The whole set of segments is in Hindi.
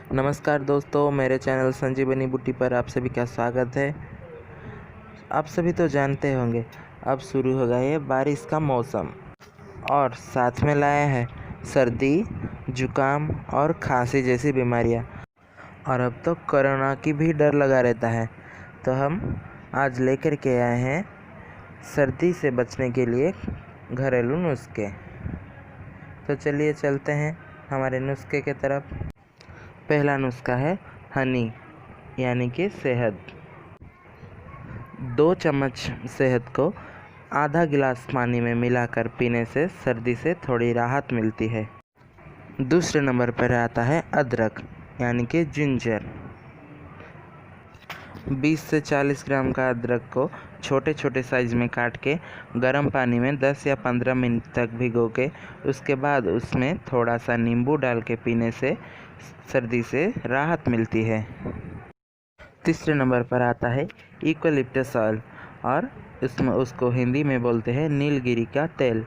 नमस्कार दोस्तों, मेरे चैनल संजीवनी बूटी पर आप सभी का स्वागत है। आप सभी तो जानते होंगे अब शुरू हो गया है बारिश का मौसम और साथ में लाया है सर्दी, जुकाम और खांसी जैसी बीमारियां। और अब तो कोरोना की भी डर लगा रहता है, तो हम आज लेकर के आए हैं सर्दी से बचने के लिए घरेलू नुस्खे। तो चलिए चलते हैं हमारे नुस्खे की तरफ। पहला नुस्खा है हनी यानी कि शहद। 2 चम्मच शहद को आधा गिलास पानी में मिलाकर पीने से सर्दी से थोड़ी राहत मिलती है। दूसरे नंबर पर आता है अदरक यानी कि जिंजर। 20 से 40 ग्राम का अदरक को छोटे छोटे साइज़ में काट के गर्म पानी में 10 या 15 मिनट तक भिगो के उसके बाद उसमें थोड़ा सा नींबू डाल के पीने से सर्दी से राहत मिलती है। तीसरे नंबर पर आता है यूकलिप्टस ऑयल और उसको हिंदी में बोलते हैं नीलगिरी का तेल।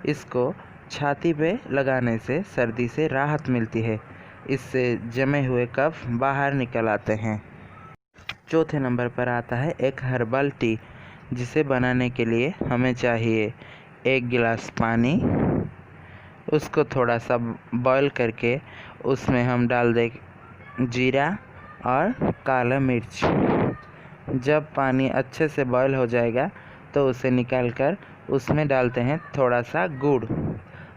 इसको छाती पे लगाने से सर्दी से राहत मिलती है। इससे जमे हुए कफ बाहर निकल आते हैं। चौथे नंबर पर आता है एक हर्बल टी, जिसे बनाने के लिए हमें चाहिए 1 गिलास पानी। उसको थोड़ा सा बॉईल करके उसमें हम डाल दें जीरा और काला मिर्च। जब पानी अच्छे से बॉईल हो जाएगा तो उसे निकाल कर उसमें डालते हैं थोड़ा सा गुड़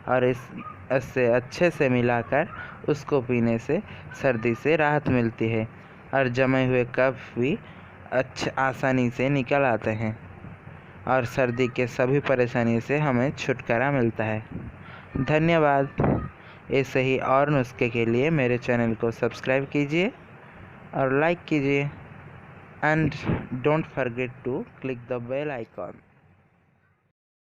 और इससे अच्छे से मिलाकर उसको पीने से सर्दी से राहत मिलती है और जमे हुए कफ भी आसानी से निकल आते हैं और सर्दी के सभी परेशानी से हमें छुटकारा मिलता है। धन्यवाद। ऐसे ही और नुस्खे के लिए मेरे चैनल को सब्सक्राइब कीजिए और लाइक कीजिए and don't forget to click the bell icon.